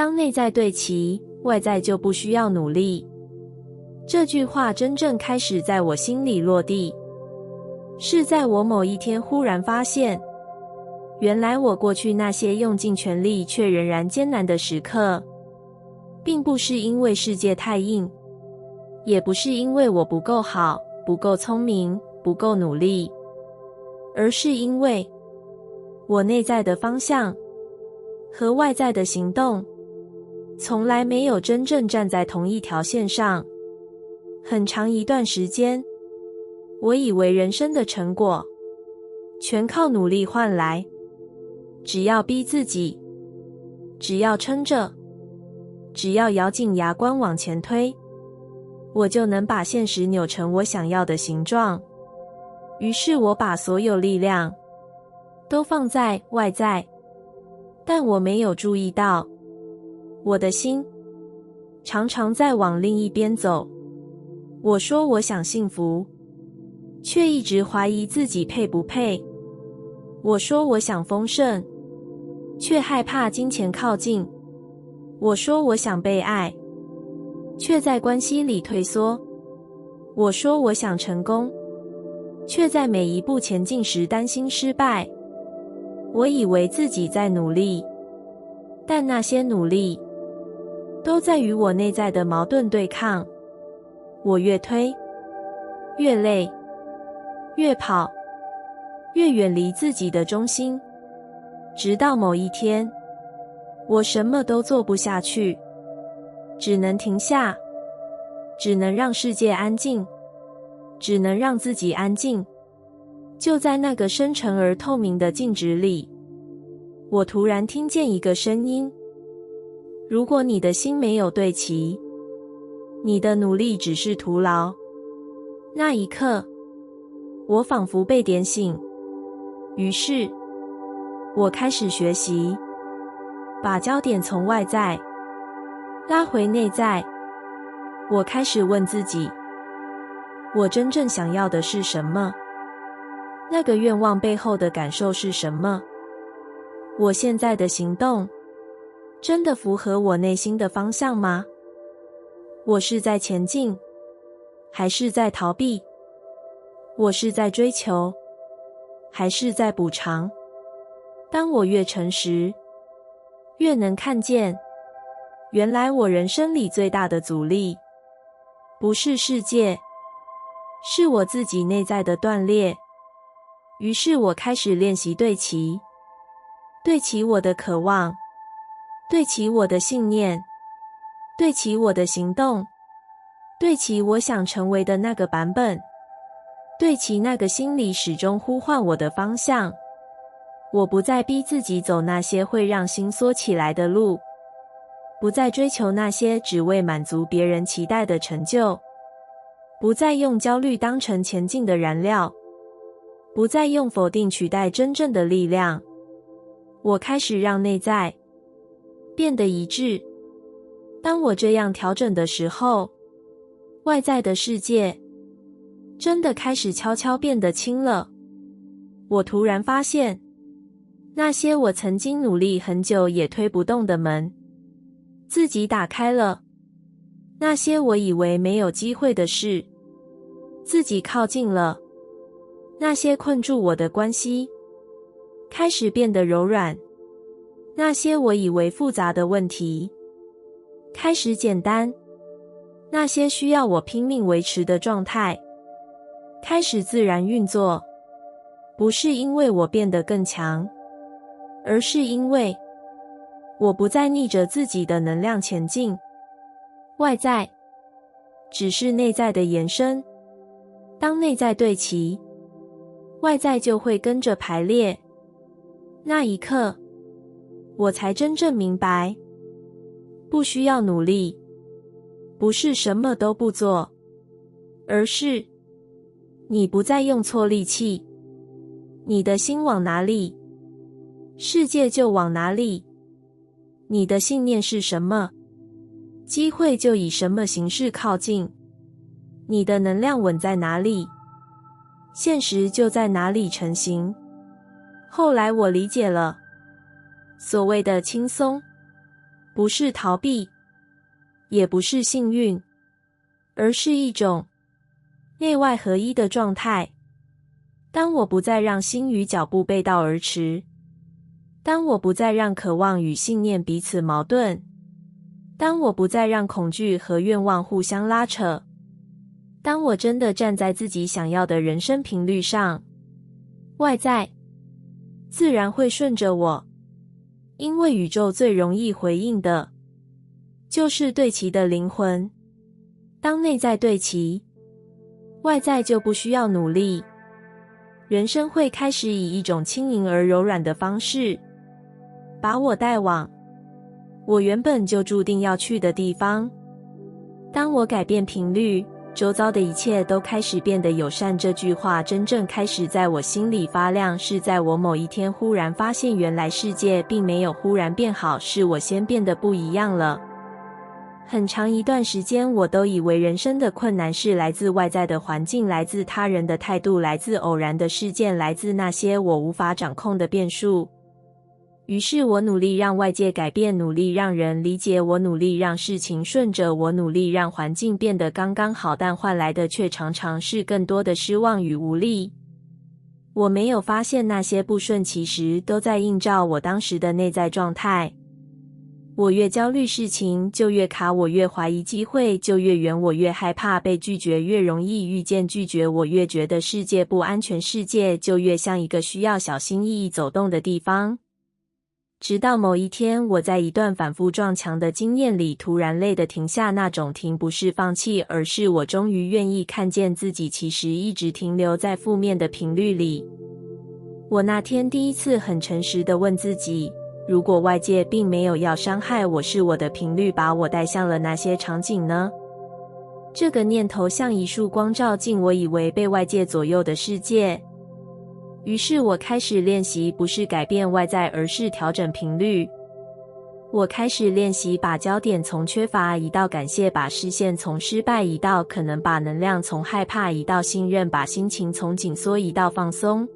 当内在对齐，外在就不需要努力。这句话真正开始在我心里落地，是在我某一天忽然发现，原来我过去那些用尽全力却仍然艰难的时刻，并不是因为世界太硬，也不是因为我不够好、不够聪明、不够努力，而是因为我内在的方向和外在的行动从来没有真正站在同一条线上。很长一段时间，我以为人生的成果全靠努力换来，只要逼自己，只要撑着，只要咬紧牙关往前推，我就能把现实扭成我想要的形状。于是我把所有力量都放在外在，但我没有注意到，我的心常常在往另一边走。我说我想幸福，却一直怀疑自己配不配。我说我想丰盛，却害怕金钱靠近。我说我想被爱，却在关系里退缩。我说我想成功，却在每一步前进时担心失败。我以为自己在努力，但那些努力都在与我内在的矛盾对抗。我越推越累，越跑越远离自己的中心，直到某一天，我什么都做不下去，只能停下，只能让世界安静，只能让自己安静。就在那个深沉而透明的静止里，我突然听见一个声音：如果你的心没有对齐，你的努力只是徒劳。那一刻，我仿佛被点醒，于是我开始学习，把焦点从外在拉回内在。我开始问自己，我真正想要的是什么？那个愿望背后的感受是什么？我现在的行动真的符合我内心的方向吗？我是在前进，还是在逃避？我是在追求，还是在补偿？当我越诚实，越能看见，原来我人生里最大的阻力，不是世界，是我自己内在的断裂。于是我开始练习对齐，对齐我的渴望，对齐我的信念，对齐我的行动，对齐我想成为的那个版本，对齐那个心里始终呼唤我的方向。我不再逼自己走那些会让心缩起来的路，不再追求那些只为满足别人期待的成就，不再用焦虑当成前进的燃料，不再用否定取代真正的力量。我开始让内在变得一致。当我这样调整的时候，外在的世界真的开始悄悄变得轻了。我突然发现，那些我曾经努力很久也推不动的门，自己打开了；那些我以为没有机会的事，自己靠近了；那些困住我的关系，开始变得柔软；那些我以为复杂的问题，开始简单；那些需要我拼命维持的状态，开始自然运作。不是因为我变得更强，而是因为我不再逆着自己的能量前进。外在只是内在的延伸，当内在对齐，外在就会跟着排列。那一刻，我才真正明白，不需要努力，不是什么都不做，而是你不再用错力气，你的心往哪里，世界就往哪里。你的信念是什么，机会就以什么形式靠近。你的能量稳在哪里，现实就在哪里成型。后来我理解了，所谓的轻松，不是逃避，也不是幸运，而是一种内外合一的状态。当我不再让心与脚步背道而驰，当我不再让渴望与信念彼此矛盾，当我不再让恐惧和愿望互相拉扯，当我真的站在自己想要的人生频率上，外在自然会顺着我，因为宇宙最容易回应的就是对齐的灵魂。当内在对齐，外在就不需要努力，人生会开始以一种轻盈而柔软的方式把我带往我原本就注定要去的地方。当我改变频率，周遭的一切都开始变得友善。这句话真正开始在我心里发亮，是在我某一天忽然发现，原来世界并没有忽然变好，是我先变得不一样了。很长一段时间，我都以为人生的困难是来自外在的环境，来自他人的态度，来自偶然的事件，来自那些我无法掌控的变数。于是我努力让外界改变，努力让人理解我，努力让事情顺着我，努力让环境变得刚刚好，但换来的却常常是更多的失望与无力。我没有发现那些不顺其实都在映照我当时的内在状态。我越焦虑事情就越卡，我越怀疑机会就越远，我越害怕被拒绝，越容易遇见拒绝，我越觉得世界不安全，世界就越像一个需要小心翼翼走动的地方。直到某一天，我在一段反复撞墙的经验里突然累得停下，那种停不是放弃，而是我终于愿意看见自己其实一直停留在负面的频率里。我那天第一次很诚实地问自己，如果外界并没有要伤害我，是我的频率把我带向了那些场景呢？这个念头像一束光照进我以为被外界左右的世界。于是我开始练习，不是改变外在，而是调整频率。我开始练习把焦点从缺乏移到感谢，把视线从失败移到可能，把能量从害怕移到信任，把心情从紧缩移到放松。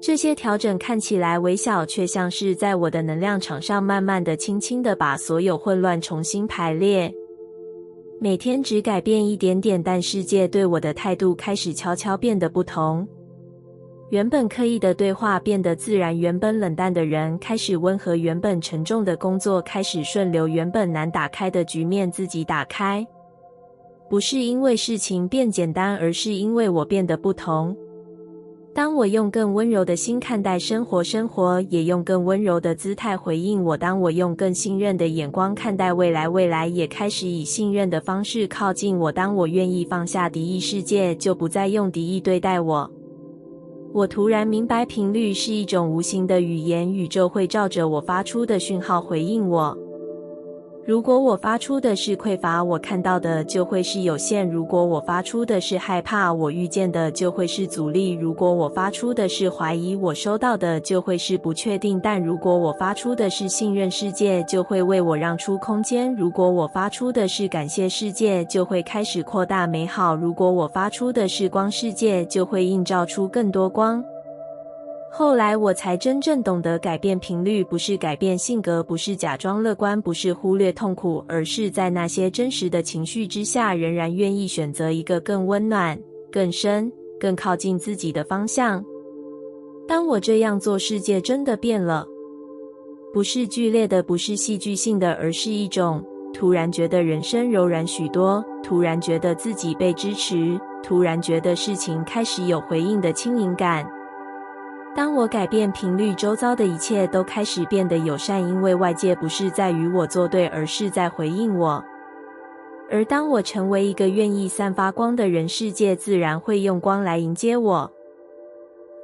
这些调整看起来微小，却像是在我的能量场上慢慢的、轻轻的把所有混乱重新排列。每天只改变一点点，但世界对我的态度开始悄悄变得不同。原本刻意的对话变得自然，原本冷淡的人开始温和，原本沉重的工作开始顺流，原本难打开的局面自己打开。不是因为事情变简单，而是因为我变得不同。当我用更温柔的心看待生活，生活也用更温柔的姿态回应我。当我用更信任的眼光看待未来，未来也开始以信任的方式靠近我。当我愿意放下敌意，世界就不再用敌意对待我。我突然明白，频率是一种无形的语言，宇宙会照着我发出的讯号回应我。如果我发出的是匮乏，我看到的就会是有限；如果我发出的是害怕，我遇见的就会是阻力；如果我发出的是怀疑，我收到的就会是不确定；但如果我发出的是信任，世界就会为我让出空间；如果我发出的是感谢，世界就会开始扩大美好；如果我发出的是光，世界就会映照出更多光。后来我才真正懂得，改变频率不是改变性格，不是假装乐观，不是忽略痛苦，而是在那些真实的情绪之下，仍然愿意选择一个更温暖、更深、更靠近自己的方向。当我这样做，世界真的变了。不是剧烈的，不是戏剧性的，而是一种突然觉得人生柔软许多，突然觉得自己被支持，突然觉得事情开始有回应的轻盈感。当我改变频率，周遭的一切都开始变得友善，因为外界不是在与我作对，而是在回应我。而当我成为一个愿意散发光的人，世界自然会用光来迎接我。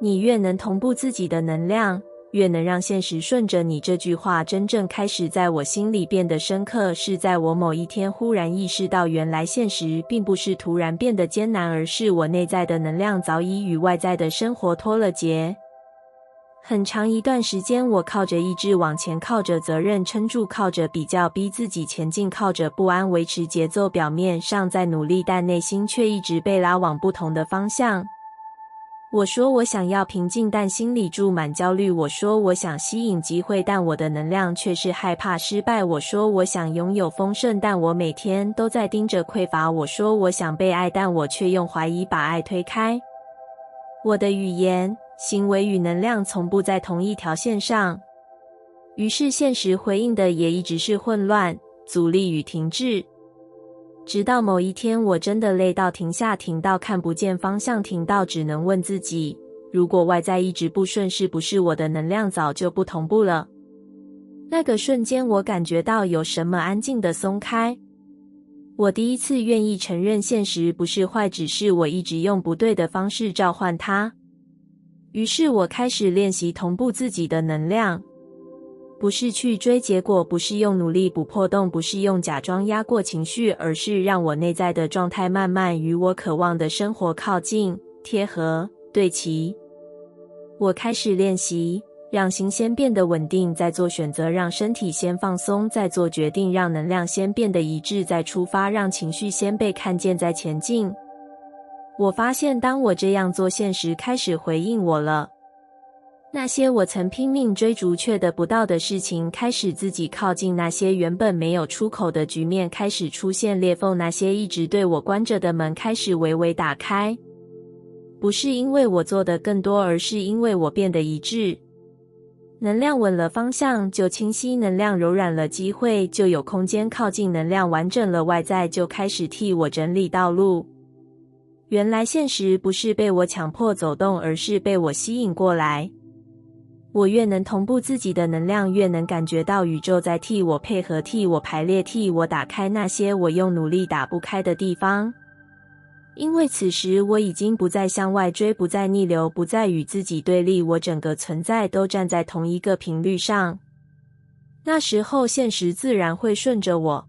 你越能同步自己的能量，越能让现实顺着你。这句话真正开始在我心里变得深刻，是在我某一天忽然意识到，原来现实并不是突然变得艰难，而是我内在的能量早已与外在的生活脱了节。很长一段时间，我靠着意志往前，靠着责任撑住，靠着比较逼自己前进，靠着不安维持节奏，表面上在努力，但内心却一直被拉往不同的方向。我说我想要平静，但心里住满焦虑。我说我想吸引机会，但我的能量却是害怕失败。我说我想拥有丰盛，但我每天都在盯着匮乏。我说我想被爱，但我却用怀疑把爱推开。我的语言、行为与能量从不在同一条线上，于是现实回应的也一直是混乱、阻力与停滞。直到某一天，我真的累到停下，停到看不见方向，停到只能问自己：如果外在一直不顺，是不是我的能量早就不同步了？那个瞬间，我感觉到有什么安静地松开。我第一次愿意承认现实不是坏，只是我一直用不对的方式召唤它。于是我开始练习同步自己的能量。不是去追结果，不是用努力补破洞，不是用假装压过情绪，而是让我内在的状态慢慢与我渴望的生活靠近、贴合、对齐。我开始练习，让心先变得稳定，再做选择；让身体先放松，再做决定；让能量先变得一致，再出发；让情绪先被看见，再前进。我发现，当我这样做，现实开始回应我了。那些我曾拼命追逐却得不到的事情，开始自己靠近；那些原本没有出口的局面，开始出现裂缝；那些一直对我关着的门，开始微微打开。不是因为我做的更多，而是因为我变得一致。能量稳了，方向就清晰；能量柔软了，机会就有空间靠近；能量完整了，外在就开始替我整理道路。原来现实不是被我强迫走动，而是被我吸引过来。我越能同步自己的能量，越能感觉到宇宙在替我配合，替我排列，替我打开那些我用努力打不开的地方。因为此时我已经不再向外追，不再逆流，不再与自己对立，我整个存在都站在同一个频率上。那时候现实自然会顺着我，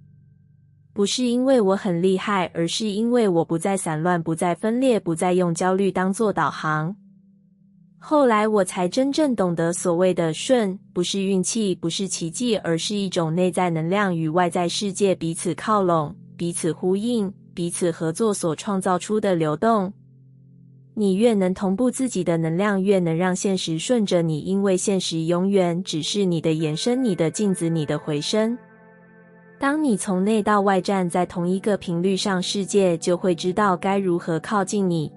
不是因为我很厉害，而是因为我不再散乱，不再分裂，不再用焦虑当作导航。后来我才真正懂得，所谓的顺，不是运气，不是奇迹，而是一种内在能量与外在世界彼此靠拢、彼此呼应、彼此合作所创造出的流动。你越能同步自己的能量，越能让现实顺着你，因为现实永远只是你的延伸、你的镜子、你的回声。当你从内到外站在同一个频率上，世界就会知道该如何靠近你。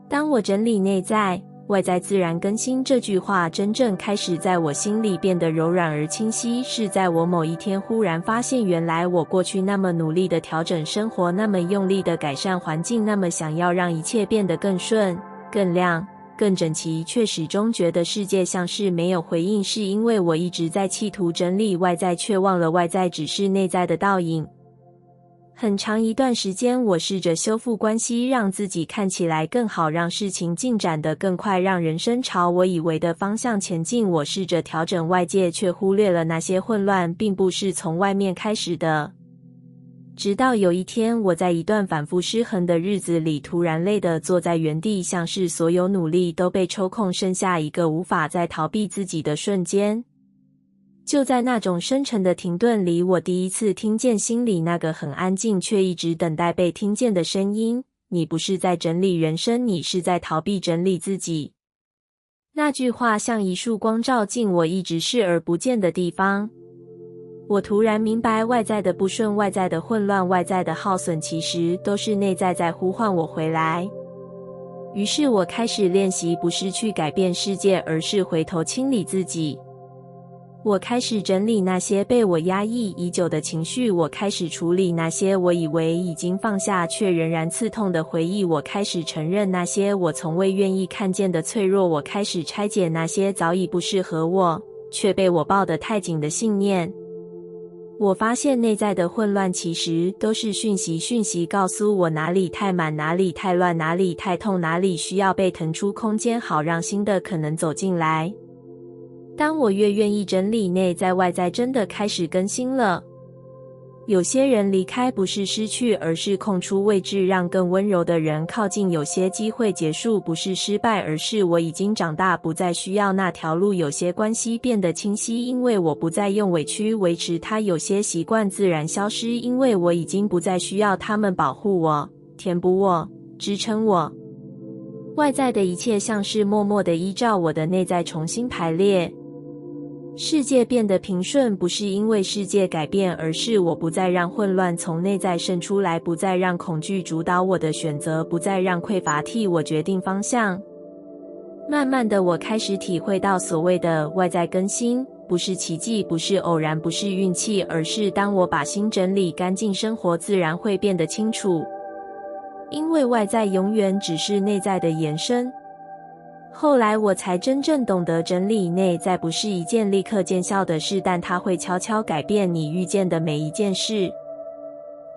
当我整理内在，外在自然更新，这句话真正开始在我心里变得柔软而清晰，是在我某一天忽然发现，原来我过去那么努力的调整生活，那么用力的改善环境，那么想要让一切变得更顺、更亮、更整齐，却始终觉得世界像是没有回应，是因为我一直在企图整理外在，却忘了外在只是内在的倒影。很长一段时间，我试着修复关系，让自己看起来更好，让事情进展得更快，让人生朝我以为的方向前进。我试着调整外界，却忽略了那些混乱并不是从外面开始的。直到有一天，我在一段反复失衡的日子里，突然累得坐在原地，像是所有努力都被抽空，剩下一个无法再逃避自己的瞬间。就在那种深沉的停顿里，我第一次听见心里那个很安静却一直等待被听见的声音：你不是在整理人生，你是在逃避整理自己。那句话像一束光照进我一直视而不见的地方。我突然明白，外在的不顺，外在的混乱，外在的耗损，其实都是内在在呼唤我回来。于是我开始练习，不是去改变世界，而是回头清理自己。我开始整理那些被我压抑已久的情绪，我开始处理那些我以为已经放下却仍然刺痛的回忆，我开始承认那些我从未愿意看见的脆弱，我开始拆解那些早已不适合我却被我抱得太紧的信念。我发现内在的混乱其实都是讯息告诉我哪里太满，哪里太乱，哪里太痛，哪里需要被腾出空间，好让新的可能走进来。当我越愿意整理内在，外在真的开始更新了。有些人离开不是失去，而是空出位置，让更温柔的人靠近。有些机会结束不是失败，而是我已经长大，不再需要那条路。有些关系变得清晰，因为我不再用委屈维持它。有些习惯自然消失，因为我已经不再需要他们保护我、填补我、支撑我。外在的一切像是默默地依照我的内在重新排列。世界变得平顺，不是因为世界改变，而是我不再让混乱从内在渗出来，不再让恐惧主导我的选择，不再让匮乏替我决定方向。慢慢的，我开始体会到所谓的外在更新，不是奇迹，不是偶然，不是运气，而是当我把心整理干净，生活自然会变得清楚。因为外在永远只是内在的延伸。后来我才真正懂得，整理内在不是一件立刻见效的事，但它会悄悄改变你遇见的每一件事。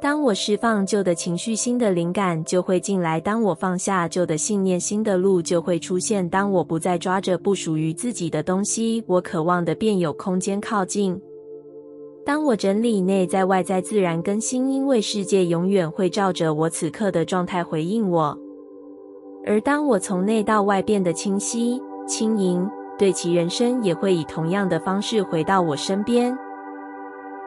当我释放旧的情绪，新的灵感就会进来；当我放下旧的信念，新的路就会出现。当我不再抓着不属于自己的东西，我渴望的便有空间靠近。当我整理内在，外在自然更新，因为世界永远会照着我此刻的状态回应我。而当我从内到外变得清晰、轻盈，对其人生也会以同样的方式回到我身边。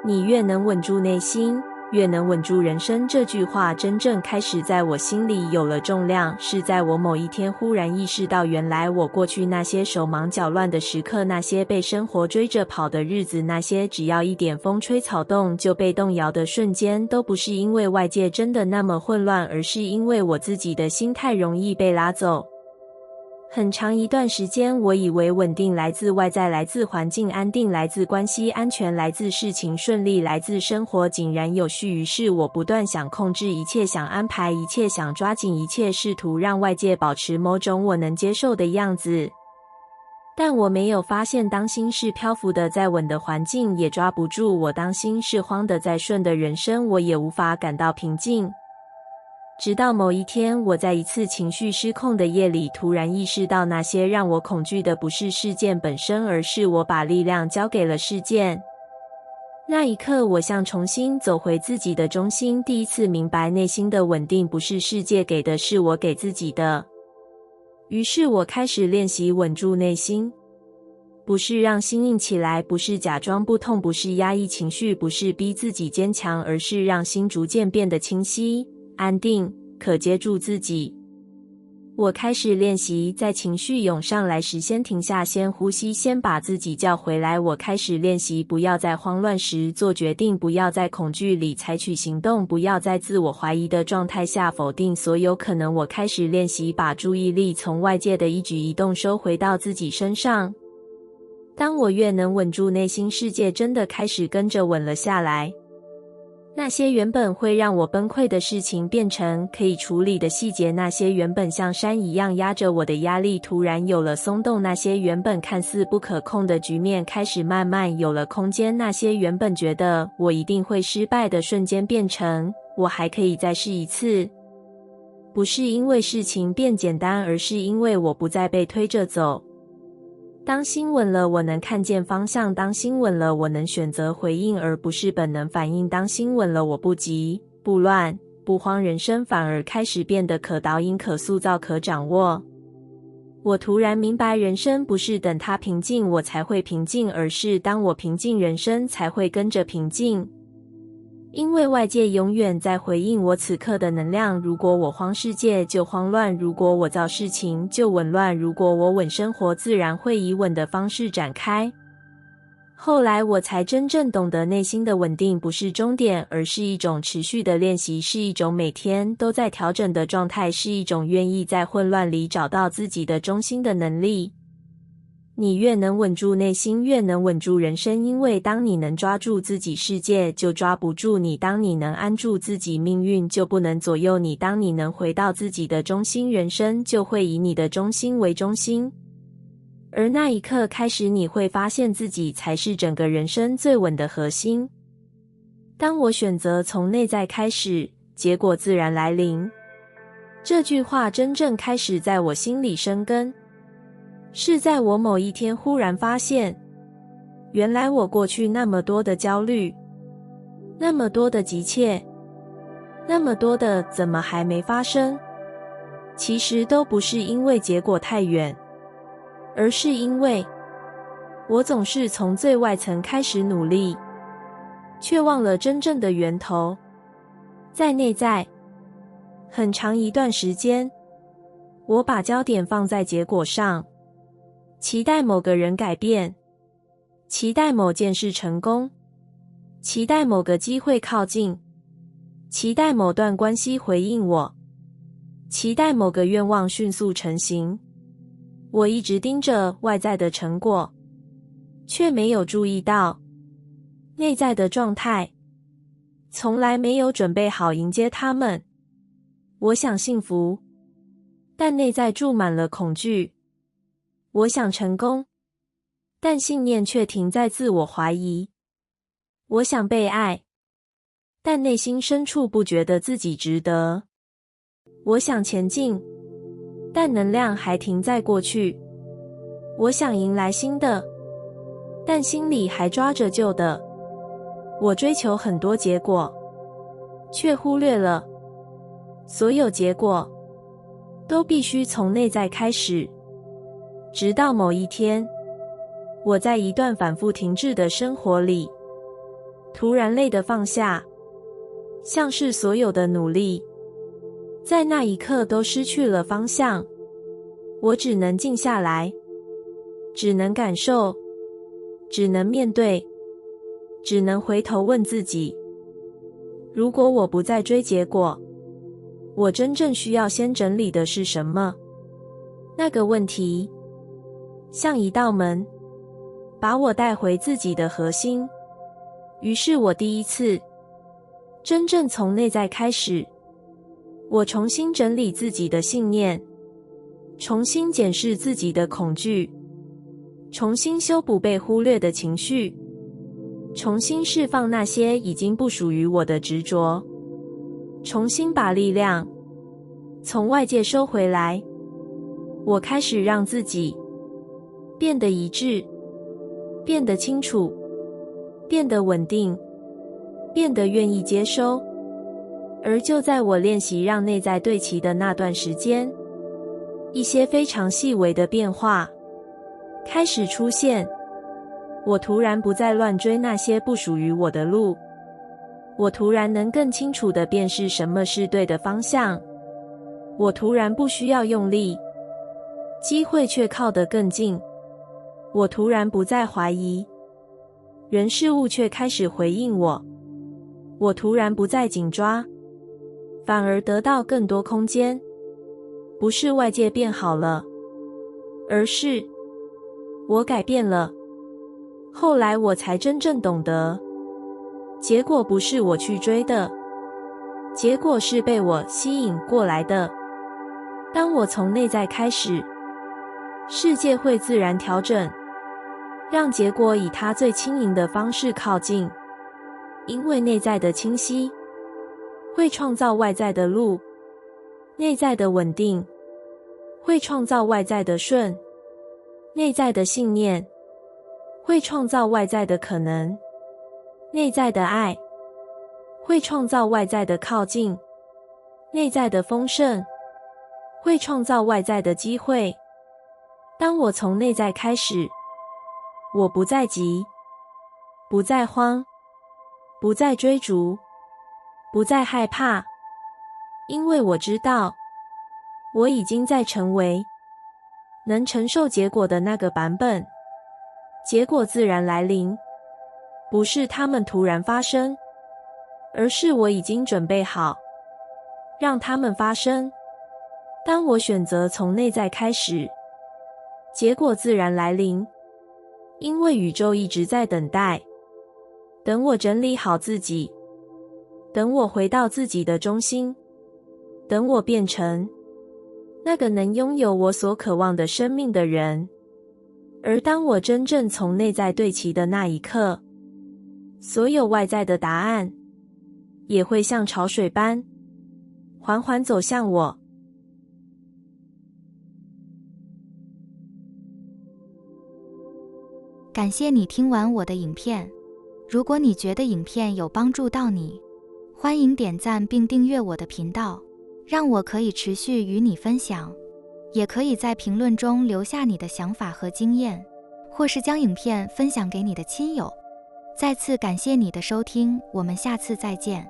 你越能稳住内心，越能稳住人生，这句话真正开始在我心里有了重量，是在我某一天忽然意识到，原来我过去那些手忙脚乱的时刻，那些被生活追着跑的日子，那些只要一点风吹草动就被动摇的瞬间，都不是因为外界真的那么混乱，而是因为我自己的心太容易被拉走。很长一段时间，我以为稳定来自外在，来自环境安定，来自关系安全，来自事情顺利，来自生活井然有序。于是我不断想控制一切，想安排一切，想抓紧一切，试图让外界保持某种我能接受的样子。但我没有发现，当心是漂浮的，再稳的环境也抓不住我；当心是慌的，再顺的人生我也无法感到平静。直到某一天，我在一次情绪失控的夜里，突然意识到，那些让我恐惧的不是事件本身，而是我把力量交给了事件。那一刻，我像重新走回自己的中心，第一次明白内心的稳定不是世界给的，是我给自己的。于是我开始练习稳住内心，不是让心硬起来，不是假装不痛，不是压抑情绪，不是逼自己坚强，而是让心逐渐变得清晰、安定，可接住自己。我开始练习在情绪涌上来时先停下，先呼吸，先把自己叫回来。我开始练习不要在慌乱时做决定，不要在恐惧里采取行动，不要在自我怀疑的状态下否定所有可能。我开始练习把注意力从外界的一举一动收回到自己身上。当我越能稳住内心，世界真的开始跟着稳了下来。那些原本会让我崩溃的事情变成可以处理的细节，那些原本像山一样压着我的压力突然有了松动，那些原本看似不可控的局面开始慢慢有了空间，那些原本觉得我一定会失败的瞬间变成我还可以再试一次。不是因为事情变简单，而是因为我不再被推着走。当心稳了，我能看见方向；当心稳了，我能选择回应，而不是本能反应；当心稳了，我不急、不乱、不慌，人生反而开始变得可导引、可塑造、可掌握。我突然明白，人生不是等它平静我才会平静，而是当我平静，人生才会跟着平静。因为外界永远在回应我此刻的能量，如果我慌，世界就慌乱；如果我造事情，就紊乱；如果我稳，生活自然会以稳的方式展开。后来我才真正懂得，内心的稳定不是终点，而是一种持续的练习，是一种每天都在调整的状态，是一种愿意在混乱里找到自己的中心的能力。你越能稳住内心，越能稳住人生，因为当你能抓住自己，世界就抓不住你；当你能安住自己，命运就不能左右你；当你能回到自己的中心，人生就会以你的中心为中心。而那一刻开始，你会发现自己才是整个人生最稳的核心。当我选择从内在开始，结果自然来临。这句话真正开始在我心里生根。是在我某一天忽然发现，原来我过去那么多的焦虑，那么多的急切，那么多的怎么还没发生，其实都不是因为结果太远，而是因为我总是从最外层开始努力，却忘了真正的源头在内在。很长一段时间，我把焦点放在结果上，期待某个人改变，期待某件事成功，期待某个机会靠近，期待某段关系回应我，期待某个愿望迅速成型。我一直盯着外在的成果，却没有注意到内在的状态，从来没有准备好迎接他们。我想幸福，但内在住满了恐惧。我想成功，但信念却停在自我怀疑。我想被爱，但内心深处不觉得自己值得。我想前进，但能量还停在过去。我想迎来新的，但心里还抓着旧的。我追求很多结果，却忽略了所有结果都必须从内在开始。直到某一天，我在一段反复停滞的生活里，突然累得放下，像是所有的努力在那一刻都失去了方向。我只能静下来，只能感受，只能面对，只能回头问自己，如果我不再追结果，我真正需要先整理的是什么？那个问题像一道门，把我带回自己的核心。于是我第一次真正从内在开始，我重新整理自己的信念，重新检视自己的恐惧，重新修补被忽略的情绪，重新释放那些已经不属于我的执着，重新把力量从外界收回来。我开始让自己变得一致，变得清楚，变得稳定，变得愿意接收。而就在我练习让内在对齐的那段时间，一些非常细微的变化开始出现。我突然不再乱追那些不属于我的路，我突然能更清楚地辨识什么是对的方向，我突然不需要用力，机会却靠得更近。我突然不再怀疑，人事物却开始回应我。我突然不再紧抓，反而得到更多空间。不是外界变好了，而是我改变了。后来我才真正懂得，结果不是我去追的，结果是被我吸引过来的。当我从内在开始，世界会自然调整，让结果以它最轻盈的方式靠近。因为内在的清晰会创造外在的路，内在的稳定会创造外在的顺，内在的信念会创造外在的可能，内在的爱会创造外在的靠近，内在的丰盛会创造外在的机会。当我从内在开始，我不再急，不再慌，不再追逐，不再害怕，因为我知道，我已经在成为能承受结果的那个版本。结果自然来临，不是它们突然发生，而是我已经准备好让它们发生。当我选择从内在开始，结果自然来临，因为宇宙一直在等待，等我整理好自己，等我回到自己的中心，等我变成那个能拥有我所渴望的生命的人。而当我真正从内在对齐的那一刻，所有外在的答案也会像潮水般缓缓走向我。感谢你听完我的影片。如果你觉得影片有帮助到你，欢迎点赞并订阅我的频道，让我可以持续与你分享。也可以在评论中留下你的想法和经验，或是将影片分享给你的亲友。再次感谢你的收听，我们下次再见。